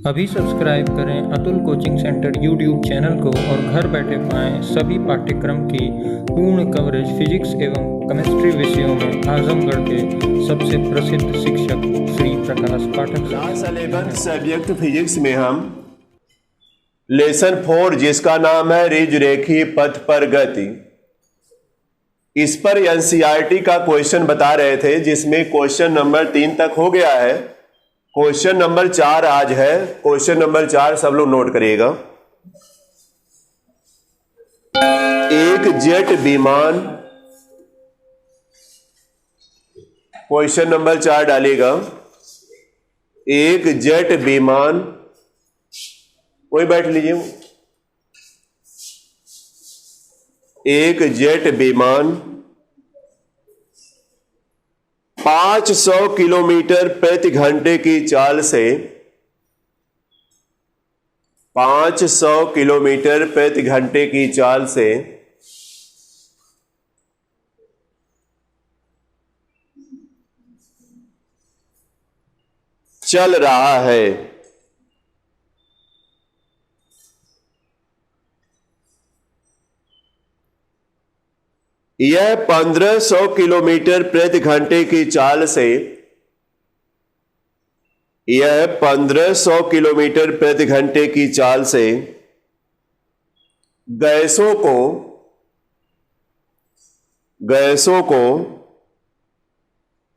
अभी सब्सक्राइब करें Atul coaching centre YouTube channel को और घर बैठे पाएं सभी पाठ्यक्रम की पूर्ण कवरेज फिजिक्स एवं केमिस्ट्री विषयों में आजमगढ़ के सबसे प्रसिद्ध शिक्षक श्री प्रकाश पाठक क्लास 11 सब्जेक्ट फिजिक्स में हम लेसन 4 जिसका नाम है रिज रेखीय पथ पर गति, इस पर एनसीईआरटी का क्वेश्चन बता रहे थे, जिसमें क्वेश्चन नंबर 3 तक हो गया है। क्वेश्चन नंबर 4 आज है। क्वेश्चन नंबर 4 सब लोग नोट करिएगा। एक जेट विमान, क्वेश्चन नंबर 4 डालिएगा। एक जेट विमान, वही बैठ लीजिए। एक जेट विमान 500 किलोमीटर प्रति घंटे की चाल से 500 किलोमीटर प्रति घंटे की चाल से चल रहा है। यह 1500 किलोमीटर प्रति घंटे की चाल से, यह 1500 किलोमीटर प्रति घंटे की चाल से गैसों को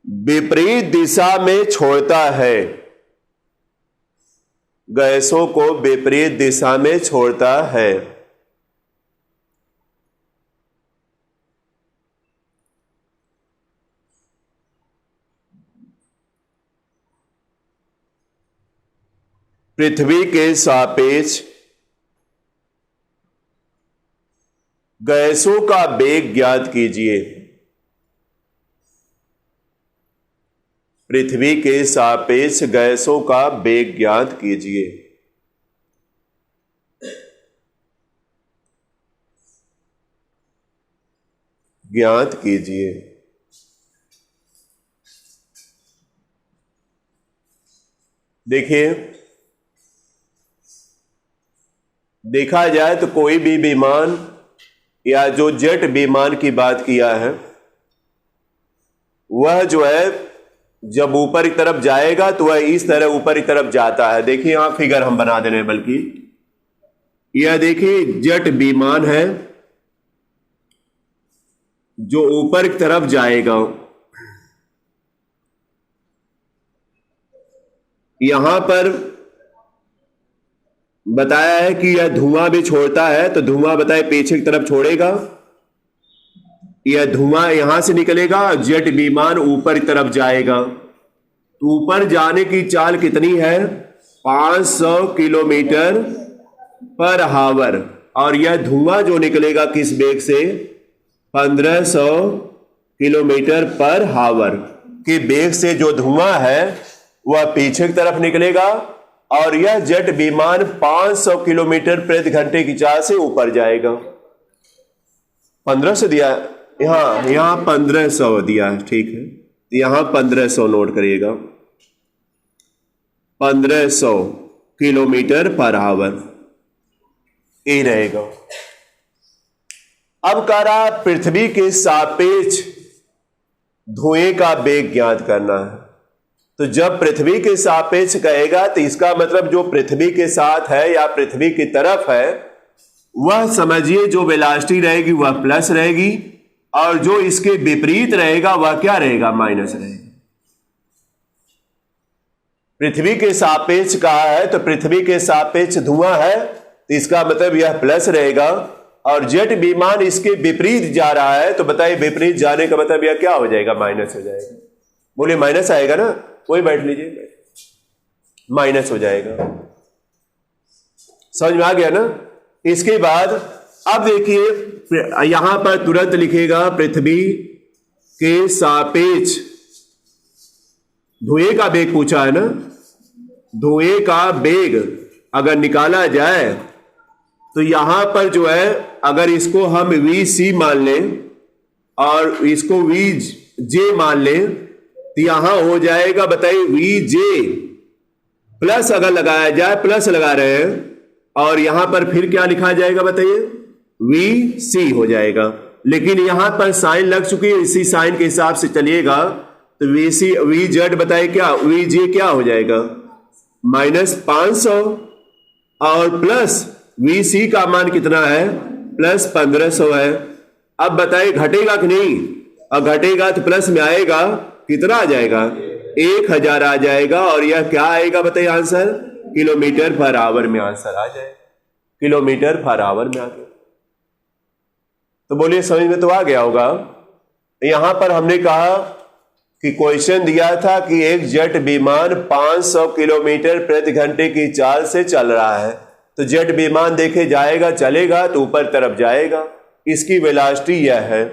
विपरीत दिशा में छोड़ता है। गैसों को विपरीत दिशा में छोड़ता है। पृथ्वी के सापेक्ष गैसों का वेग ज्ञात कीजिए। पृथ्वी के सापेक्ष गैसों का वेग ज्ञात कीजिए। ज्ञात कीजिए। देखिए, देखा जाए तो कोई भी विमान या जो जेट विमान की बात किया है, वह जो है जब ऊपर की तरफ जाएगा तो वह इस तरह ऊपर की तरफ जाता है। देखिए यहां फिगर हम बना दे रहे हैं, बल्कि यह देखिए जेट विमान है जो ऊपर की तरफ जाएगा। यहां पर बताया है कि यह धुआं भी छोड़ता है, तो धुआं बताए पीछे की तरफ छोड़ेगा। यह धुआं यहां से निकलेगा, जेट विमान ऊपर की तरफ जाएगा। तो ऊपर जाने की चाल कितनी है? 500 किलोमीटर पर आवर। और यह धुआं जो निकलेगा किस वेग से? 1500 किलोमीटर पर आवर के वेग से जो धुआं है वह पीछे की तरफ निकलेगा, और यह जेट विमान 500 किलोमीटर प्रति घंटे की चाल से ऊपर जाएगा। 1500 दिया यहां 1500 दिया है, ठीक है। यहां 1500 नोट करिएगा। 1500 किलोमीटर पर आवर ये रहेगा। अब कह रहा पृथ्वी के सापेक्ष धुएं का वेग ज्ञात करना है। तो जब पृथ्वी के सापेक्ष कहेगा तो इसका मतलब जो पृथ्वी के साथ है या पृथ्वी की तरफ है, वह समझिए जो वेलोसिटी रहेगी वह प्लस रहेगी, और जो इसके विपरीत रहेगा वह क्या रहेगा? माइनस रहेगा। पृथ्वी के सापेक्ष कहा है तो पृथ्वी के सापेक्ष धुआं है, तो इसका मतलब यह प्लस रहेगा, और जेट विमान इसके विपरीत जा रहा है, तो बताइए विपरीत जाने का मतलब यह क्या हो जाएगा? माइनस हो जाएगा। बोलिए माइनस आएगा ना, कोई बैठ लीजिए, माइनस हो जाएगा। समझ में आ गया ना? इसके बाद अब देखिए यहां पर तुरंत लिखेगा पृथ्वी के सापेक्ष धुएं का वेग पूछा है ना। धुएं का वेग अगर निकाला जाए तो यहां पर जो है, अगर इसको हम VC मान लें और इसको VJ मान लें, तो यहां हो जाएगा बताइए वी जे प्लस अगर लगाया जाए, प्लस लगा रहे हैं, और यहां पर फिर क्या लिखा जाएगा बताइए, वी सी हो जाएगा। लेकिन यहां पर साइन लग चुकी है, इसी साइन के हिसाब से चलिएगा तो वी सी वी जेड बताइए क्या, वी जे क्या हो जाएगा, -500, और प्लस वी सी का मान कितना है, +1500 है। अब बताइए घटेगा कि नहीं, और घटेगा तो प्लस में आएगा, कितना आ जाएगा, 1000 आ जाएगा। और यह क्या आएगा बताइए आंसर, किलोमीटर पर आवर में आंसर आ जाएगा, किलोमीटर पर आवर में आ गया। तो बोलिए समझ में तो आ गया होगा। यहां पर हमने कहा कि क्वेश्चन दिया था कि एक जेट विमान 500 किलोमीटर प्रति घंटे की चाल से चल रहा है, तो जेट विमान देखे जाएगा, चलेगा तो ऊपर तरफ जाएगा, इसकी वेलोसिटी यह है।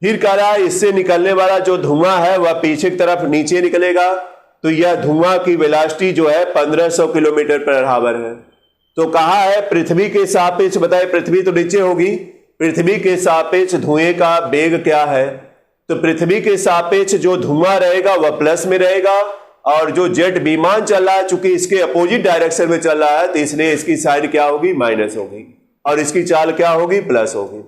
फिर कह रहा है इससे निकलने वाला जो धुआं है वह पीछे की तरफ नीचे निकलेगा, तो यह धुआं की वेलोसिटी जो है 1500 किलोमीटर पर आवर है। तो कहा है पृथ्वी के सापेक्ष, बताए पृथ्वी तो नीचे होगी, पृथ्वी के सापेक्ष धुएं का वेग क्या है, तो पृथ्वी के सापेक्ष जो धुआं रहेगा वह प्लस में रहेगा, और जो जेट विमान चल रहा है चूंकि इसके अपोजिट डायरेक्शन में चल रहा है तो इसलिए इसकी साइड क्या होगी, माइनस होगी, और इसकी चाल क्या होगी, प्लस होगी।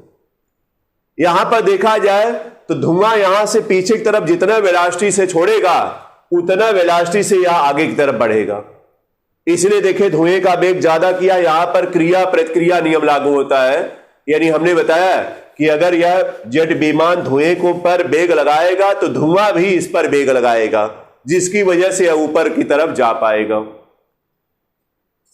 यहां पर देखा जाए तो धुआं यहां से पीछे की तरफ जितना वेलोसिटी से छोड़ेगा उतना वेलोसिटी से यह आगे की तरफ बढ़ेगा, इसलिए देखिए धुएं का वेग ज्यादा किया। यहां पर क्रिया प्रतिक्रिया नियम लागू होता है, यानी हमने बताया कि अगर यह जेट विमान धुएं को पर वेग लगाएगा तो धुआं भी इस पर वेग लगाएगा, जिसकी वजह से यह ऊपर की तरफ जा पाएगा।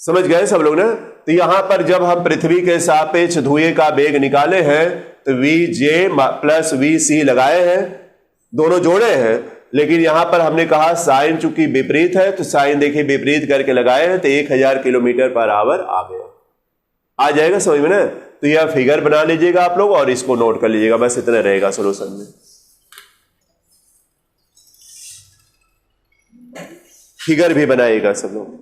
समझ गए सब लोग ना। तो यहां पर जब हम पृथ्वी के सापेक्ष धुएं का वेग निकाले हैं तो वी जे प्लस वी सी लगाए हैं, दोनों जोड़े हैं, लेकिन यहां पर हमने कहा साइन चूंकि विपरीत है तो साइन देखिए विपरीत करके लगाए हैं, तो 1000 किलोमीटर पर आवर आ गया, आ जाएगा समझ में ना। तो यह फिगर बना लीजिएगा आप लोग और इसको नोट कर लीजिएगा, बस इतना रहेगा सोल्यूशन में। फिगर भी बनाइएगा सब लोग।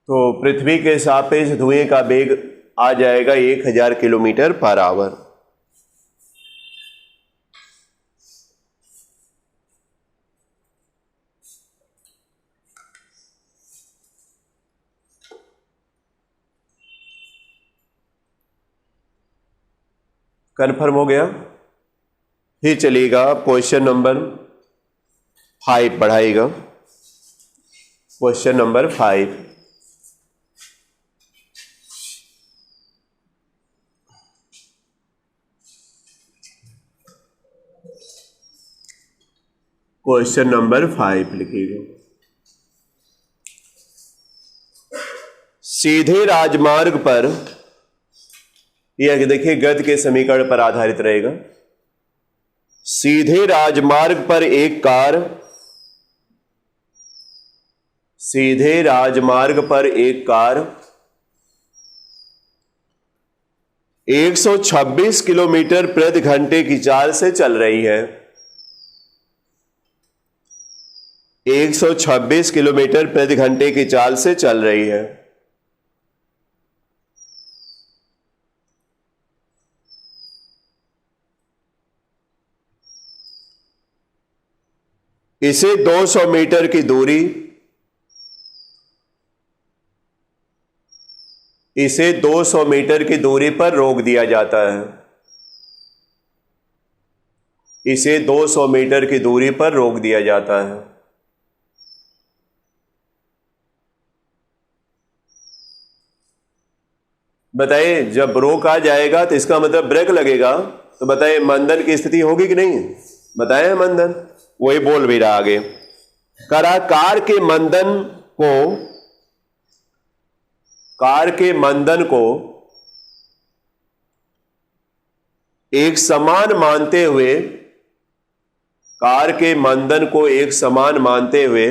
तो पृथ्वी के सापेक्ष धुएं का वेग आ जाएगा 1000 किलोमीटर पर आवर। कन्फर्म हो गया। फिर चलिएगा क्वेश्चन नंबर 5 पढ़ाइएगा। क्वेश्चन नंबर 5, क्वेश्चन नंबर 5 लिखिएगा। सीधे राजमार्ग पर, यह देखिए गद्य के समीकरण पर आधारित रहेगा। सीधे राजमार्ग पर एक कार, सीधे राजमार्ग पर एक कार 126 किलोमीटर प्रति घंटे की चाल से चल रही है। 126 किलोमीटर प्रति घंटे की चाल से चल रही है। इसे 200 मीटर की दूरी इसे 200 मीटर की दूरी पर रोक दिया जाता है। इसे 200 मीटर की दूरी पर रोक दिया जाता है। बताइए, जब रोक आ जाएगा तो इसका मतलब ब्रेक लगेगा, तो बताइए मंदन की स्थिति होगी कि नहीं? बताए मंदन, वही बोल भी रहा आगे। करा कार के मंदन को एक समान मानते हुए, कार के मंदन को एक समान मानते हुए,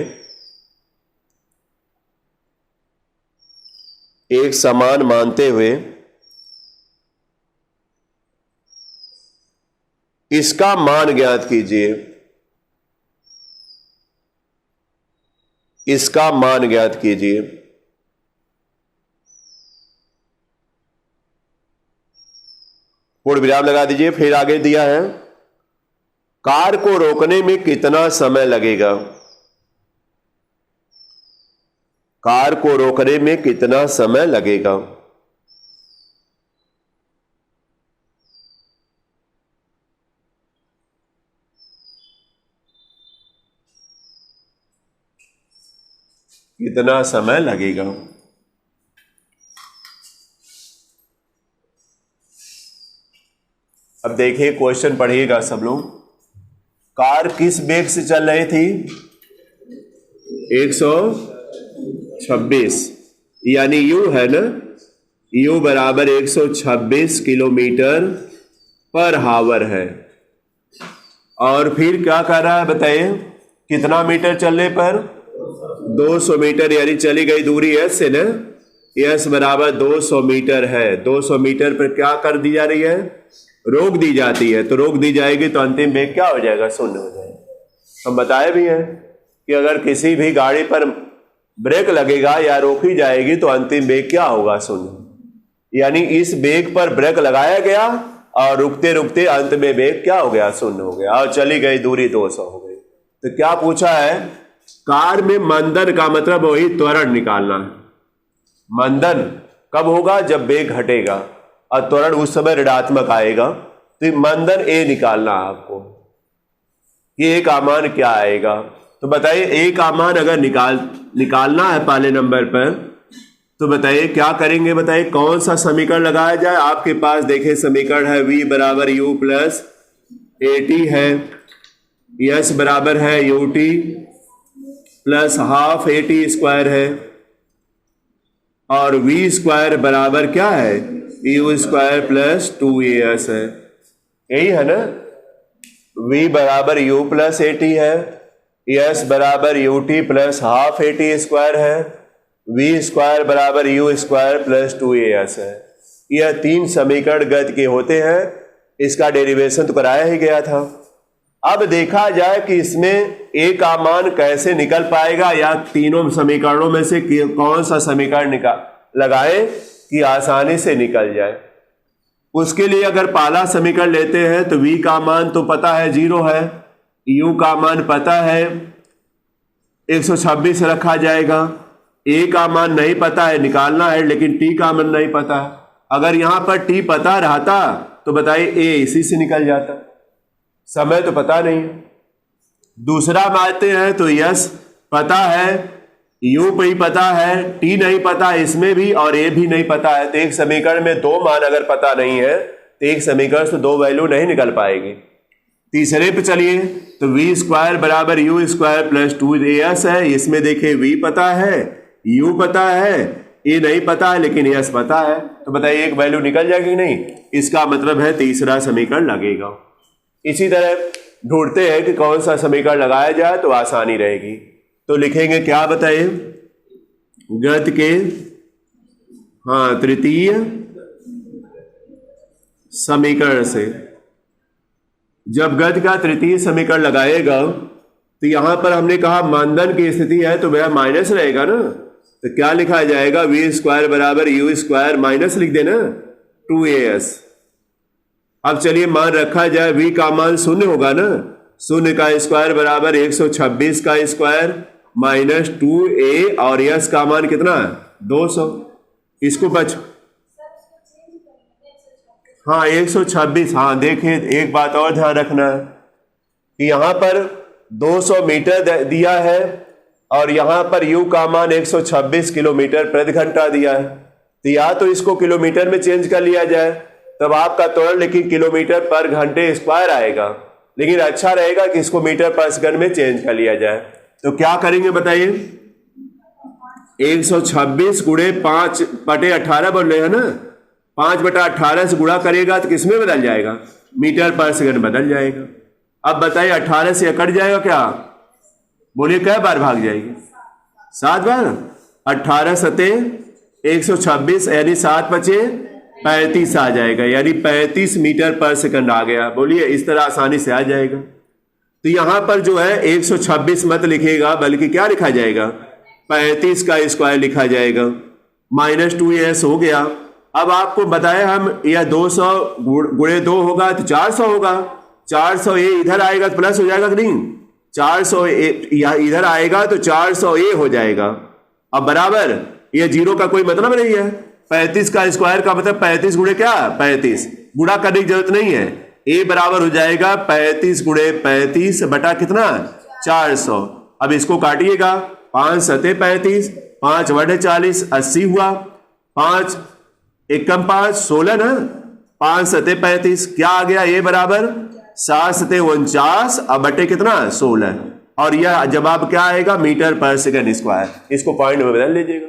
एक समान मानते हुए इसका मान ज्ञात कीजिए। इसका मान ज्ञात कीजिए। पूर्ण विराम लगा दीजिए। फिर आगे दिया है, कार को रोकने में कितना समय लगेगा? कार को रोकने में कितना समय लगेगा? कितना समय लगेगा? अब देखिए, क्वेश्चन पढ़िएगा सब लोग। कार किस वेग से चल रही थी? 126, यानी यू है ना, यू बराबर 126 किलोमीटर पर हावर है। और फिर क्या कर रहा है बताइए, कितना मीटर चलने पर? 200 मीटर, यानी चली गई दूरी एस से ना, एस बराबर 200 मीटर है। 200 मीटर पर क्या कर दी जा रही है? रोक दी जाती है। तो रोक दी जाएगी तो अंतिम वेग क्या हो जाएगा? शून्य हो जाएगा। हम बताए भी हैं कि अगर किसी भी गाड़ी पर ब्रेक लगेगा या रोकी जाएगी तो अंतिम वेग क्या होगा? शून्य। यानी इस वेग पर ब्रेक लगाया गया और रुकते रुकते अंत में वेग क्या हो गया? शून्य हो गया और चली गई दूरी 200 हो गई। तो क्या पूछा है? कार में मंदन का मतलब वही त्वरण निकालना है। मंदन कब होगा? जब वेग घटेगा और त्वरण उस समय ऋणात्मक आएगा। तो मंदन ए निकालना है आपको, ये ए का मान क्या आएगा। तो बताइए, ए का मान अगर निकालना है पहले नंबर पर, तो बताइए क्या करेंगे? बताइए कौन सा समीकरण लगाया जाए। आपके पास देखिए समीकरण है, v बराबर u प्लस AT है, s बराबर है ut plus half AT square है, और v स्क्वायर बराबर क्या है? u स्क्वायर प्लस 2as है। यही है ना, v बराबर u प्लस AT है, s बराबर ut plus half AT square है, v स्क्वायर बराबर u स्क्वायर प्लस 2as है। यह तीन समीकरण गति के होते हैं। इसका डेरिवेशन तो कराया ही गया था। अब देखा जाए कि इसमें a का मान कैसे निकल पाएगा, या तीनों समीकरणों में से कौन सा समीकरण लगाए कि आसानी से निकल जाए। उसके लिए अगर पहला समीकरण लेते हैं तो v का मान तो पता है 0 है, u का मान पता है 126 रखा जाएगा, a का मान नहीं पता है, निकालना है, लेकिन t का मान नहीं पता है। अगर यहां पर t पता रहता तो बताइए a इसी से निकल जाता, समय तो पता नहीं है। दूसरा मानते हैं तो यस पता है, u भी पता है, t नहीं पता इसमें भी, और a भी नहीं पता है। तो एक समीकरण में दो मान अगर पता नहीं है तो एक समीकरण से दो वैल्यू नहीं निकल पाएगी। तीसरे पे चलिए, तो v स्क्वायर बराबर u स्क्वायर प्लस 2as है। इसमें देखिए v पता है, u पता है, a नहीं पता है, लेकिन s पता है। तो बताइए एक वैल्यू निकल जाएगी नहीं? इसका मतलब है तीसरा समीकरण लगेगा। इसी तरह ढूंढते हैं कि कौन सा समीकरण लगाया जाए तो आसानी रहेगी। तो लिखेंगे क्या बताइए? गति के तृतीय समीकरण से जब गति का तृतीय समीकरण लगाएगा तो यहां पर हमने कहा मंदन की स्थिति है तो वह माइनस रहेगा ना। तो क्या लिखा जाएगा? v स्क्वायर बराबर u स्क्वायर माइनस लिख देना 2as। अब चलिए मान रखा जाए, v का मान शून्य होगा ना, शून्य का स्क्वायर बराबर 126 का स्क्वायर माइनस 2a, और s का मान कितना है? 200। इसको हाँ 126। हाँ देखिए, एक बात और ध्यान रखना है कि यहाँ पर 200 मीटर दिया है और यहाँ पर u का मान 126 किलोमीटर प्रति घंटा दिया है। तो या तो इसको किलोमीटर में चेंज कर लिया जाए, तब आपका त्वरण लेकिन किलोमीटर पर घंटे स्क्वायर आएगा, लेकिन अच्छा रहेगा कि इसको मीटर पर सेकंड में चेंज कर लिया जाए। तो क्या करेंगे बताइए, 126 गुणे 5/18 बोल रहे हैं ना, 5/18 से गुणा करेगा तो किसमें बदल जाएगा, मीटर पर सेकंड बदल जाएगा। अब बताइए 18 से कट जाएगा क्या, बोलिए कै बार भाग जाएगी, 7 बार। 18 सते 126 यानी 7 बचे 35 आ जाएगा, यानी 35 मीटर पर सेकंड आ गया। बोलिए इस तरह आसानी से आ जाएगा। तो यहां पर जो है 126 मत लिखेगा, बल्कि क्या लिखा जाएगा, 35 का स्क्वायर लिखा जाएगा। -2s हो गया। अब आपको बताया हम, यह 200 गुणे 2 होगा तो 400 होगा। 400 ए इधर आएगा तो प्लस हो जाएगा कि नहीं, 400 इधर आएगा तो 400 ए हो जाएगा। अब बराबर, यह जीरो का कोई मतलब नहीं है। 35 का स्क्वायर का मतलब 35 गुणे क्या, 35 गुणा करने की जरूरत नहीं है। ए बराबर हो जाएगा 35 गुणे 35 बटा कितना, 400। अब इसको काटिएगा, 5 सते 35, 5 बटे 40 80 हुआ, 5 एकम 5 16 ना, 5 सते 35 क्या आ गया, ए बराबर 7 सते 49 अब बटे कितना 16। और यह जवाब क्या आएगा, मीटर पर सेकंड स्क्वायर। इसको पॉइंट में बदल लीजिएगा,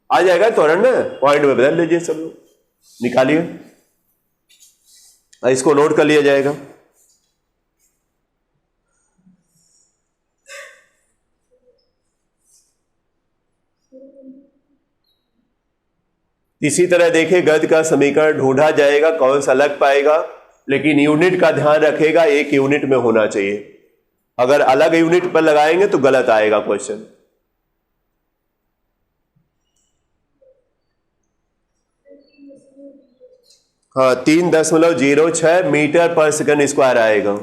आ जाएगा त्वरण ना, पॉइंट में बदल लीजिए, सब लोग निकालिए, इसको नोट कर लिया जाएगा। इसी तरह देखिए गद्य का समीकरण ढूंढा जाएगा, कौन सा लग पाएगा, लेकिन यूनिट का ध्यान रखेगा, एक यूनिट में होना चाहिए। अगर अलग यूनिट पर लगाएंगे तो गलत आएगा क्वेश्चन। हाँ 3.06 मीटर पर सेकंड स्क्वायर आएगा।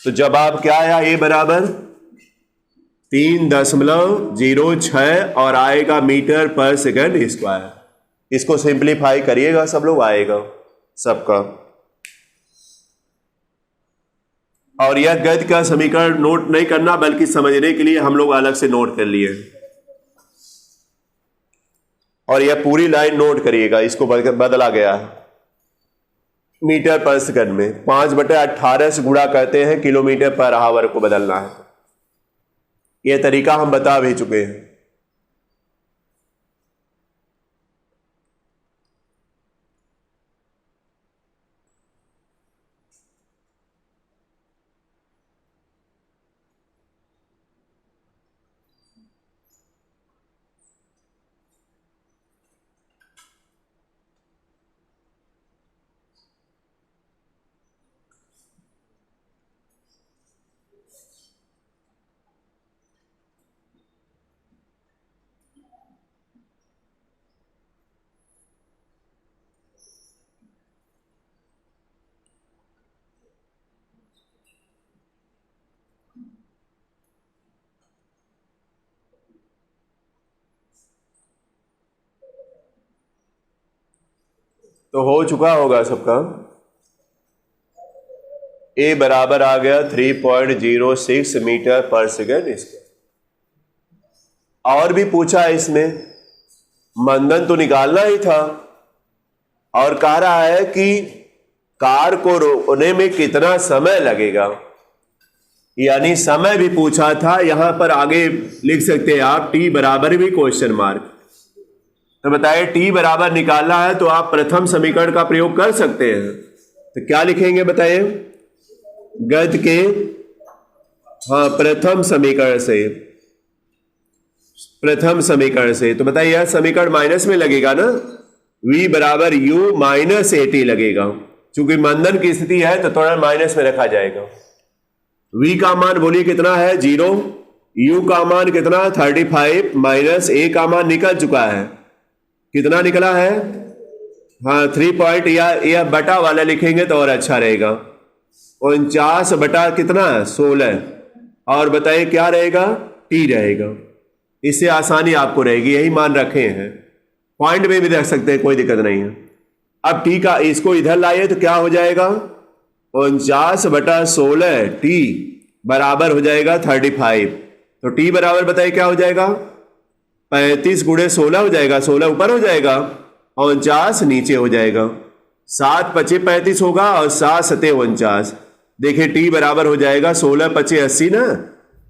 तो जवाब क्या आया, ए बराबर 3.06 और आएगा मीटर पर सेकंड स्क्वायर। इसको सिंप्लीफाई करिएगा सब लोग, आएगा सबका। और यह गद्य का समीकरण नोट नहीं करना, बल्कि समझने के लिए हम लोग अलग से नोट कर लिए। और यह पूरी लाइन नोट करिएगा, इसको बदला गया है मीटर पर सेकंड में। 5/18 से गुणा करते हैं, किलोमीटर पर आवर को बदलना है। यह तरीका हम बता भी चुके हैं। तो हो चुका होगा सबका। ए बराबर आ गया 3.06 मीटर पर सेकंड स्क्वायर। और भी पूछा है इसमें, मंदन तो निकालना ही था, और कह रहा है कि कार को रोकने में कितना समय लगेगा, यानी समय भी पूछा था। यहां पर आगे लिख सकते हैं आप टी बराबर भी क्वेश्चन मार्क। तो बताइए टी बराबर निकालना है तो आप प्रथम समीकरण का प्रयोग कर सकते हैं। तो क्या लिखेंगे बताइए, गद्य के हाँ प्रथम समीकरण से। तो बताइए यह समीकरण माइनस में लगेगा ना, v बराबर u माइनस AT लगेगा। चूंकि मंदन की स्थिति है तो त्वरण माइनस में रखा जाएगा। v का मान बोलिए कितना है 0, u का मान कितना 35, माइनस a का मान निकल चुका है, कितना निकला है, हाँ 3 पॉइंट, या बटा वाला लिखेंगे तो और अच्छा रहेगा, 49 बटा कितना 16। और बताइए क्या रहेगा, टी रहेगा। इससे आसानी आपको रहेगी, यही मान रखे हैं। पॉइंट में भी रख सकते हैं, कोई दिक्कत नहीं है। अब टी का इसको इधर लाइए तो क्या हो जाएगा, 49/16 टी बराबर हो जाएगा 35। तो टी बराबर बताइए क्या हो जाएगा, 35 × 16 हो जाएगा, 16 ऊपर हो जाएगा, 49 नीचे हो जाएगा, 7 × 5 = 35 होगा और 7 × 7 = 49। देखिए टी बराबर हो जाएगा 16 × 5 = 80 ना,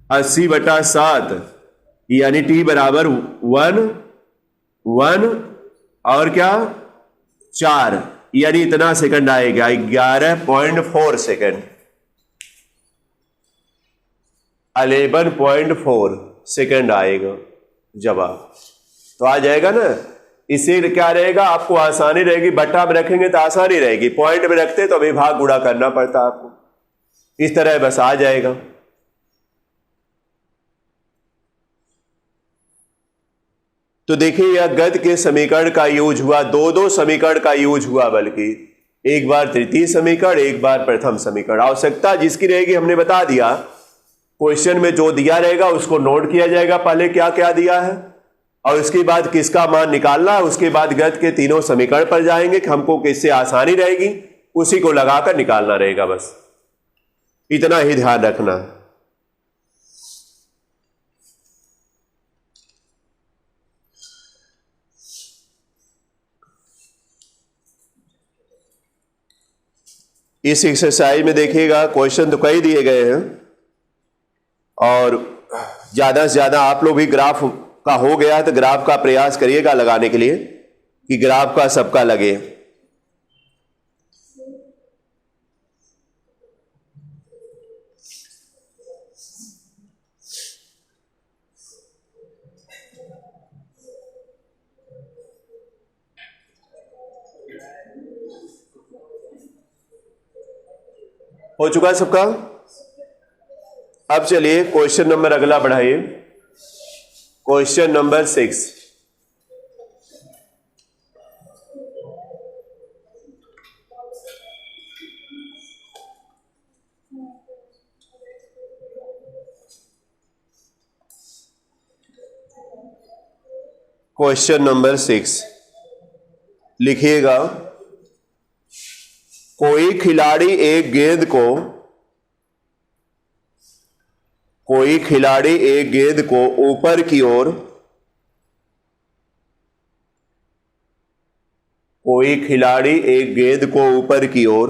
80/7 यानी टी बराबर 1 और क्या 4 यानी इतना सेकंड आएगा, 11.4 सेकंड, 11.4 सेकंड आएगा जवाब। तो आ जाएगा ना। इससे क्या रहेगा, आपको आसानी रहेगी, बट्टा में रखेंगे तो आसानी रहेगी, पॉइंट में रखते तो अभी भाग गुणा करना पड़ता आपको, इस तरह बस आ जाएगा। तो देखिए यह गद के समीकरण का यूज हुआ, दो समीकरण का यूज हुआ, बल्कि एक बार तृतीय समीकरण, एक बार प्रथम समीकरण। आवश्यकता जिसकी रहेगी हमने बता दिया, क्वेश्चन में जो दिया रहेगा उसको नोट किया जाएगा, पहले क्या क्या दिया है और उसके बाद किसका मान निकालना है, उसके बाद गद के तीनों समीकरण पर जाएंगे कि हमको किससे आसानी रहेगी, उसी को लगाकर निकालना रहेगा, बस इतना ही ध्यान रखना है। इस एक्सरसाइज में देखिएगा क्वेश्चन तो कई दिए गए हैं और ज्यादा से ज्यादा आप लोग भी ग्राफ का हो गया है तो ग्राफ का प्रयास करिएगा लगाने के लिए कि ग्राफ का सबका लगे। हो चुका सबका। अब चलिए क्वेश्चन नंबर अगला बढ़ाइए, क्वेश्चन नंबर 6। क्वेश्चन नंबर 6 लिखिएगा, कोई खिलाड़ी एक गेंद को ऊपर की ओर, कोई खिलाड़ी एक गेंद को ऊपर की ओर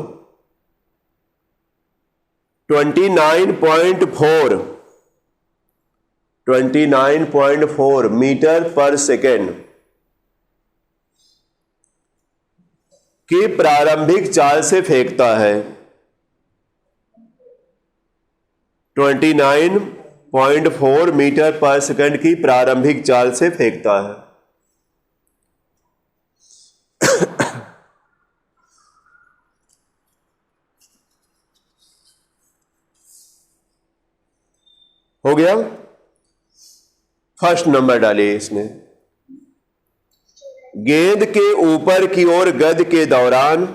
29.4 मीटर पर सेकेंड की प्रारंभिक चाल से फेंकता है। 29.4 मीटर पर सेकंड की प्रारंभिक चाल से फेंकता है। हो गया। फर्स्ट नंबर डालिए इसमें, गेंद के ऊपर की ओर गद के दौरान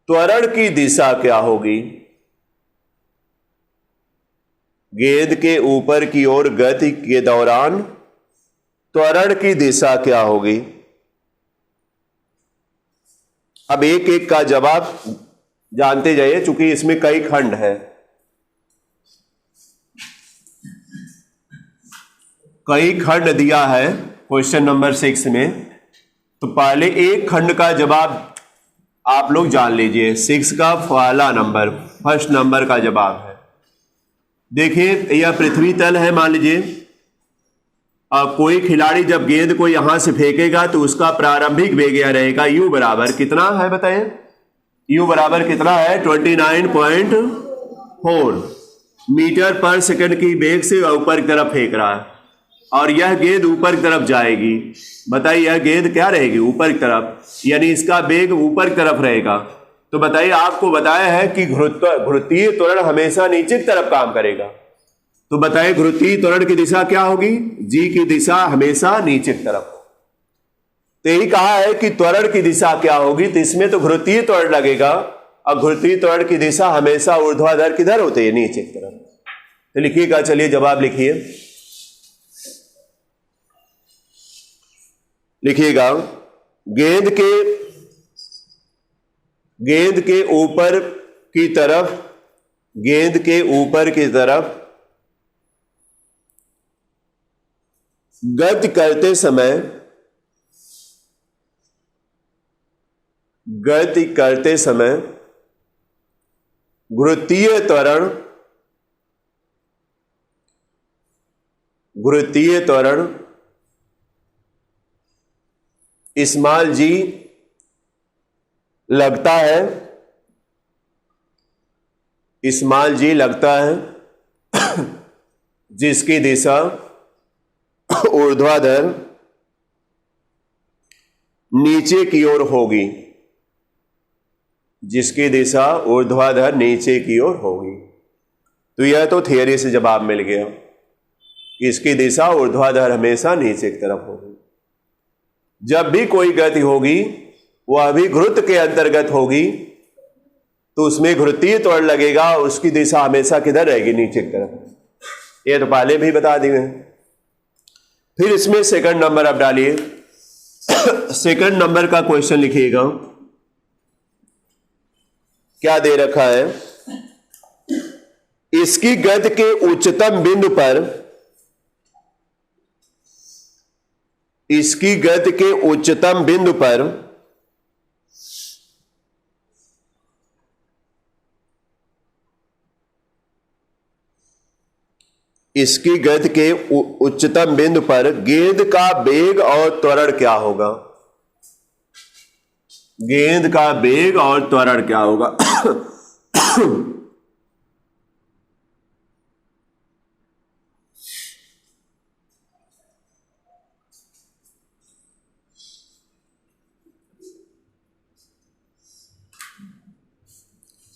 त्वरण की दिशा क्या होगी? गेंद के ऊपर की ओर गति के दौरान त्वरण की दिशा क्या होगी? अब एक एक का जवाब जानते जाइए, चूंकि इसमें कई खंड है। कई खंड दिया है क्वेश्चन नंबर 6 में, तो पहले एक खंड का जवाब आप लोग जान लीजिए। 6 का पहला नंबर, फर्स्ट नंबर का जवाब है। देखिए यह पृथ्वी तल है, मान लीजिए कोई खिलाड़ी जब गेंद को यहां से फेंकेगा तो उसका प्रारंभिक वेग यह रहेगा, u बराबर कितना है बताइए? u बराबर कितना है? 29.4 मीटर पर सेकंड की वेग से ऊपर की तरफ फेंक रहा है और यह गेंद ऊपर की तरफ जाएगी। बताइए यह गेंद क्या रहेगी? ऊपर की तरफ, यानी इसका वेग ऊपर की तरफ रहेगा। तो बताइए, आपको बताया है कि घुरुत्वीय त्वरण हमेशा नीचे की तरफ काम करेगा, तो बताइए घुरुत्वीय त्वरण की दिशा क्या होगी? जी की दिशा हमेशा नीचे की तरफ। तो यही कहा है कि त्वरण की दिशा क्या होगी, तो इसमें तो घुरुत्वीय त्वरण लगेगा और घुर्ती त्वरण की दिशा हमेशा ऊर्ध्वाधर किधर होती है? नीचे की तरफ। तो लिखिएगा, चलिए जवाब लिखिए। लिखिएगा, गेंद के ऊपर की तरफ, गेंद के ऊपर की तरफ गति करते समय गुरुत्वीय त्वरण स्मॉल जी लगता है, जिसकी दिशा ऊर्ध्वाधर नीचे की ओर होगी, तो यह तो थियरी से जवाब मिल गया। इसकी दिशा ऊर्ध्वाधर हमेशा नीचे की तरफ होगी। जब भी कोई गति होगी वह भी गुरुत्व के अंतर्गत होगी, तो उसमें गुरुत्वीय त्वरण लगेगा, उसकी दिशा हमेशा किधर रहेगी? नीचे की तरफ। ये तो पहले भी बता दिए। फिर इसमें सेकंड नंबर आप डालिए। सेकंड नंबर का क्वेश्चन लिखिएगा, क्या दे रखा है? इसकी गति के उच्चतम बिंदु पर, इसकी गति के उच्चतम बिंदु पर गेंद का वेग और त्वरण क्या होगा? गेंद का वेग और त्वरण क्या होगा?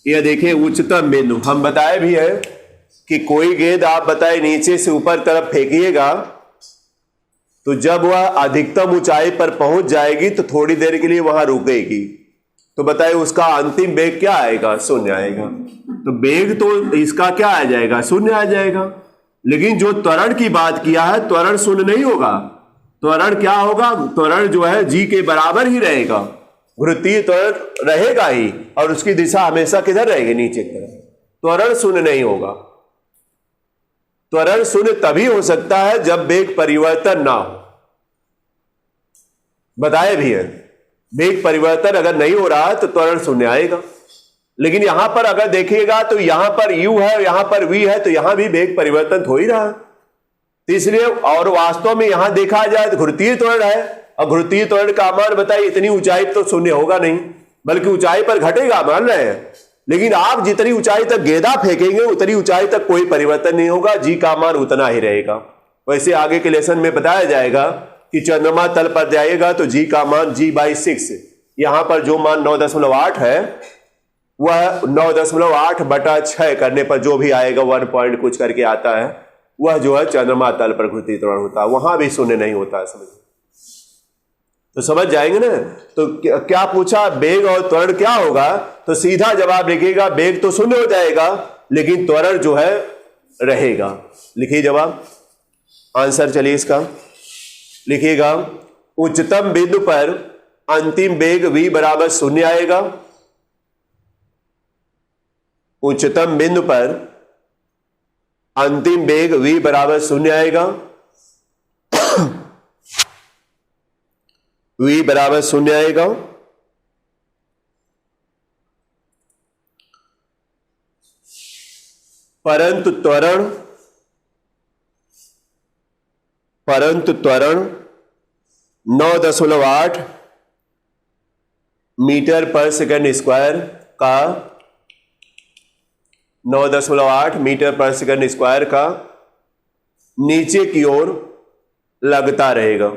यह देखिए, उच्चतम बिंदु हम बताए भी है कि कोई गेंद आप बताए नीचे से ऊपर तरफ फेंकिएगा, तो जब वह अधिकतम ऊंचाई पर पहुंच जाएगी तो थोड़ी देर के लिए वहां रुकेगी, तो बताइए उसका अंतिम वेग क्या आएगा? शून्य आएगा। तो वेग तो इसका क्या आ जाएगा? शून्य आ जाएगा। लेकिन जो त्वरण की बात किया है, त्वरण शून्य नहीं होगा। त्वरण क्या होगा? त्वरण जो है जी के बराबर ही रहेगा, गुरुत्वीय त्वरण रहेगा ही, और उसकी दिशा हमेशा किधर रहेगी? नीचे की तरफ। त्वरण शून्य नहीं होगा। त्वरण शून्य तभी हो सकता है जब वेग परिवर्तन ना हो। बताए भी है, वेग परिवर्तन अगर नहीं हो रहा है तो त्वरण शून्य आएगा। लेकिन यहां पर अगर देखिएगा तो यहां पर u है, यहां पर v है, तो यहां भी वेग परिवर्तन हो ही रहा है। तो इसलिए, और वास्तव में यहां देखा जाए तो घुर्तीय त्वरण है, और घुर्तीय त्वरण का मान बताइए, इतनी ऊंचाई तो शून्य होगा नहीं, बल्कि ऊंचाई पर घटेगा, मान रहे हैं। लेकिन आप जितनी ऊंचाई तक गेंदा फेंकेंगे उतनी ऊंचाई तक कोई परिवर्तन नहीं होगा, जी का मान उतना ही रहेगा। वैसे आगे के लेसन में बताया जाएगा कि चंद्रमा तल पर जाएगा तो जी का मान g/6, यहां पर जो मान 9.8 है वह 9.8/6 करने पर जो भी आएगा 1 पॉइंट कुछ करके आता है, वह जो है चंद्रमा तल पर घुर्ती त्वरण होता है। वहां भी शून्य नहीं होता है, समझ तो समझ जाएंगे ना। तो क्या पूछा? वेग और त्वरण क्या होगा? तो सीधा जवाब लिखिएगा, वेग तो शून्य हो जाएगा लेकिन त्वरण जो है रहेगा। लिखिए जवाब, आंसर। चलिए इसका लिखिएगा, उच्चतम बिंदु पर अंतिम वेग v बराबर शून्य आएगा। उच्चतम बिंदु पर अंतिम वेग v बराबर शून्य आएगा। v बराबर शून्य आएगा। परंतु त्वरण 9.8 मीटर पर सेकंड स्क्वायर का 9.8 मीटर पर सेकंड स्क्वायर का नीचे की ओर लगता रहेगा,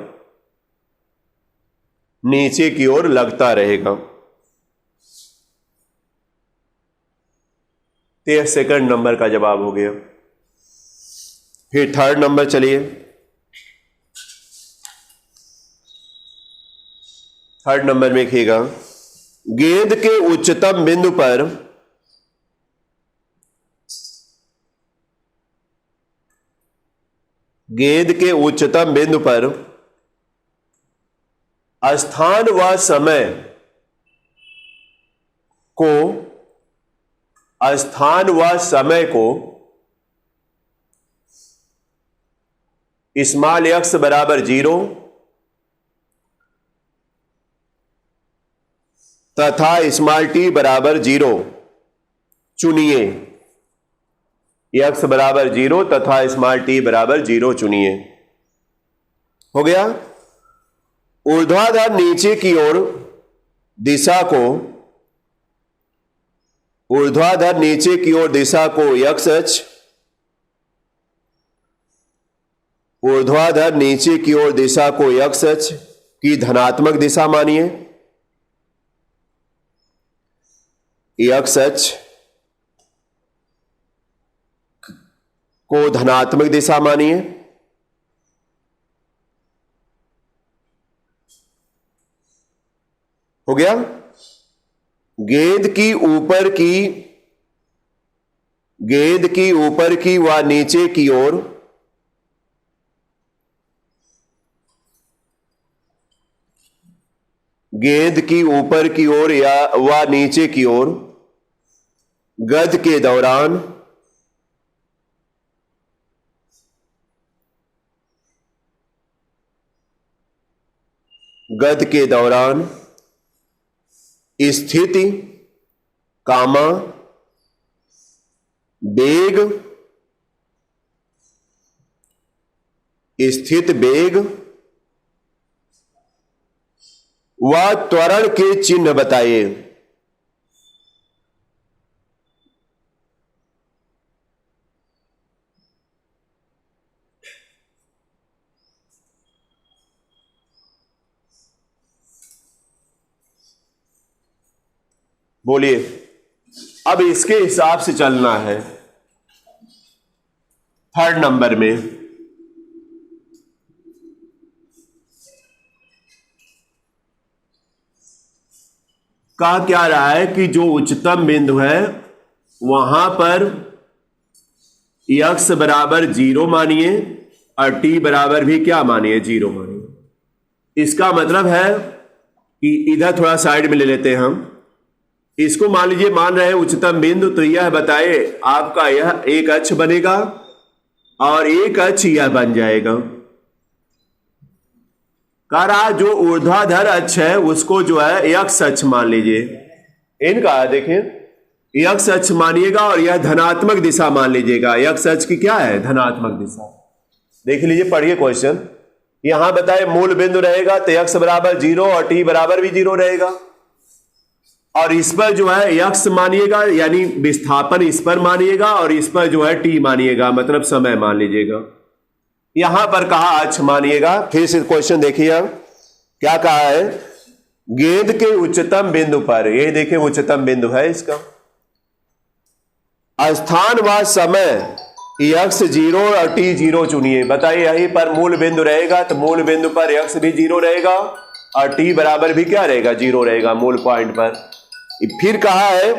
नीचे की ओर लगता रहेगा। तो यह सेकंड नंबर का जवाब हो गया। फिर थर्ड नंबर, चलिए थर्ड नंबर में लिखिएगा, गेंद के उच्चतम बिंदु पर स्थान व समय को स्मॉल x बराबर 0 तथा स्मॉल t बराबर 0 चुनिए। x बराबर 0 तथा स्मॉल t बराबर 0 चुनिए। हो गया। ऊर्ध्वाधर नीचे की ओर दिशा को x अक्ष, ऊर्ध्वाधर नीचे की ओर दिशा को x अक्ष की धनात्मक दिशा मानिए। x अक्ष को धनात्मक दिशा मानिए। हो गया। गेंद की ऊपर की व नीचे की ओर व नीचे की ओर गति के दौरान स्थिति बेग व त्वरण के चिन्ह बताइए। बोलिए। अब इसके हिसाब से चलना है। थर्ड नंबर में कहा क्या रहा है कि जो उच्चतम बिंदु है वहां पर x बराबर 0 मानिए और t बराबर भी क्या मानिए 0 मानिए। इसका मतलब है कि इधर थोड़ा साइड में ले लेते हैं हम। इसको मान लीजिए मान रहे हैं उच्चतम बिंदु, तो यह बताए आपका यह एक अक्ष बनेगा और एक अक्ष यह बन जाएगा। कह रहा जो ऊर्ध्वाधर अक्ष है उसको जो है x अक्ष मान लीजिए। इनका देखिए x अक्ष मानिएगा और यह धनात्मक दिशा मान लीजिएगा। x अक्ष की क्या है? धनात्मक दिशा। देख लीजिए, पढ़िए क्वेश्चन। यहां बताए मूल बिंदु रहेगा तो x बराबर 0 और t बराबर भी 0 रहेगा। और इस पर जो है x मानिएगा यानी विस्थापन इस पर मानिएगा और इस पर जो है t मानिएगा, मतलब समय मान लीजिएगा। यहां पर कहा अक्ष मानिएगा। फिर से क्वेश्चन देखिए, अब क्या कहा है? गेंद के उच्चतम बिंदु पर, ये देखिए उच्चतम बिंदु है इसका, स्थान व समय x 0 और t 0 चुनिए। बताइए यहीं पर मूल बिंदु रहेगा तो मूल बिंदु पर x भी 0 रहेगा और t बराबर भी क्या रहेगा? 0 रहेगा मूल पॉइंट पर। फिर कहा है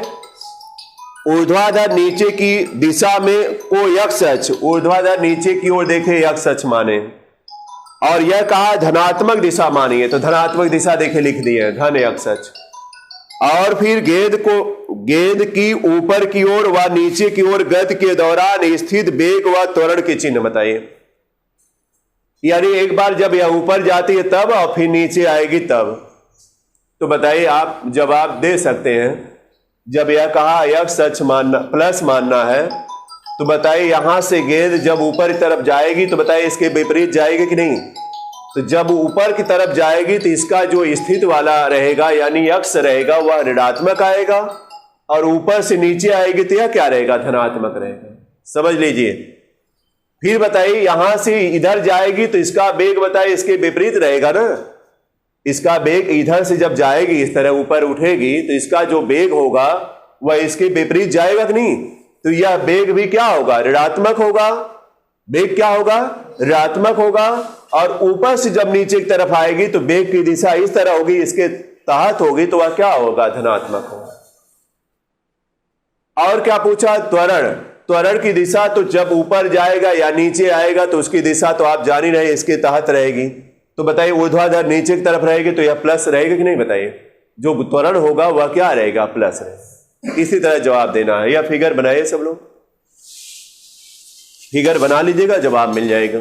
ऊर्ध्वाधर नीचे की दिशा में को x अक्ष, ऊर्ध्वाधर नीचे की ओर देखे x अक्ष माने, और यह कहा धनात्मक दिशा मानिए, तो धनात्मक दिशा देखे लिख दी है धन x अक्ष। और फिर गेंद की ऊपर की ओर व नीचे की ओर गति के दौरान स्थित वेग व त्वरण के चिन्ह बताइए। यानी एक बार जब यह ऊपर जाती है तब और फिर नीचे आएगी तब। तो बताइए, आप जवाब दे सकते हैं। जब यह कहा x अक्ष मानना प्लस मानना है तो बताइए यहां से गेंद जब ऊपर की तरफ जाएगी तो बताइए इसके विपरीत जाएगी कि नहीं? तो जब ऊपर की तरफ जाएगी तो इसका जो स्थित वाला रहेगा यानी x रहेगा वह ऋणात्मक आएगा, और ऊपर से नीचे आएगी तो यह क्या रहेगा? धनात्मक रहेगा। समझ लीजिए। फिर बताइए यहां से इधर जाएगी तो इसका वेग बताइए इसके विपरीत रहेगा ना। इसका वेग इधर से जब जाएगी इस तरह ऊपर उठेगी तो इसका जो वेग होगा वह इसके विपरीत जाएगा कि नहीं? तो यह वेग भी क्या होगा? ऋणात्मक होगा। वेग क्या होगा? ऋणात्मक होगा। और ऊपर से जब नीचे की तरफ आएगी तो वेग की दिशा इस तरह होगी, इसके तहत होगी तो वह क्या होगा, धनात्मक होगा। और क्या पूछा, त्वरण। त्वरण की दिशा तो जब ऊपर जाएगा या नीचे आएगा तो उसकी दिशा तो आप जान ही रहे, इसके तहत रहेगी। तो बताइए ऊर्ध्वाधर नीचे की तरफ रहेगी तो यह प्लस रहेगा कि नहीं, बताइए। जो त्वरण होगा वह क्या रहेगा, प्लस रहेगा। इसी तरह जवाब देना है। यह फिगर बनाइए सब लोग, फिगर बना लीजिएगा, जवाब मिल जाएगा।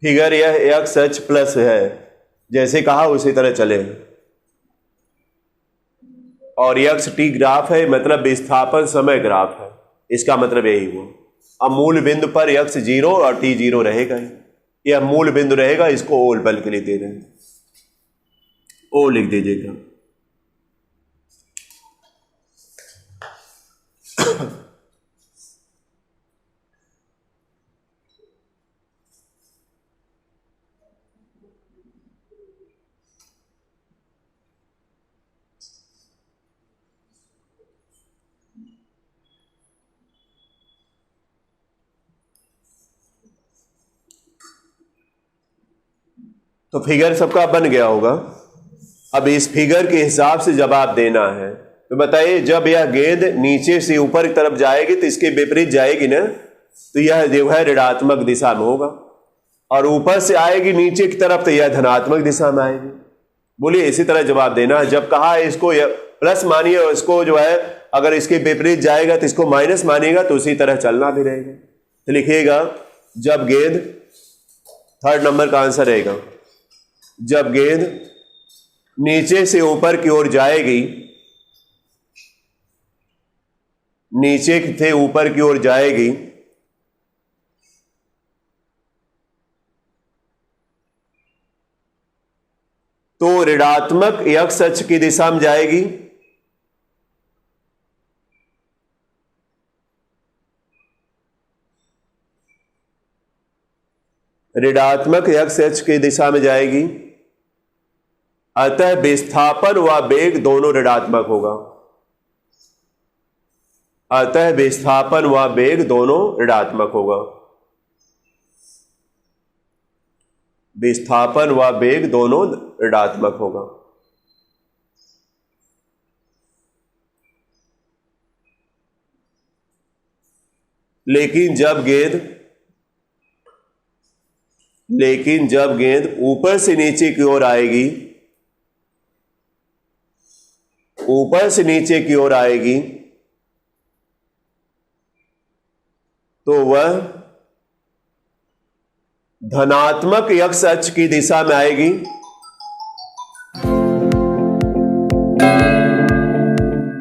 फिगर यह एक्स एच प्लस है, जैसे कहा उसी तरह चले। और एक्स टी ग्राफ है, मतलब विस्थापन समय ग्राफ है, इसका मतलब यही हुआ। अब मूल बिंदु पर एक्स 0 और टी 0 रहेगा ही। यह मूल बिंदु रहेगा, इसको ओल बल के लिए दे रहे हैं, ओ लिख दीजिएगा। तो फिगर सबका बन गया होगा। अब इस फिगर के हिसाब से जवाब देना है। तो बताइए जब यह गेंद नीचे से ऊपर की तरफ जाएगी तो इसके विपरीत जाएगी ना, तो यह जो है ऋणात्मक दिशा में होगा। और ऊपर से आएगी नीचे की तरफ तो यह धनात्मक दिशा में आएगी। बोलिए इसी तरह जवाब देना है। जब कहा इसको प्लस मानिए और इसको जो है अगर इसके विपरीत जाएगा तो इसको माइनस मानिएगा, तो उसी तरह चलना भी रहेगा। तो लिखिएगा जब गेंद, थर्ड नंबर का आंसर रहेगा, जब गेंद नीचे से ऊपर की ओर जाएगी, नीचे से ऊपर की ओर जाएगी तो ऋणात्मक एक्स अक्ष की दिशा में जाएगी। ऋणात्मक एक्स अक्ष की दिशा में जाएगी, अतः विस्थापन व वेग दोनों ऋणात्मक होगा। अतः विस्थापन व वेग दोनों ऋणात्मक होगा। विस्थापन व वेग दोनों ऋणात्मक होगा। लेकिन जब गेंद ऊपर से नीचे की ओर आएगी, ऊपर से नीचे की ओर आएगी तो वह धनात्मक एक्स अक्ष की दिशा में आएगी।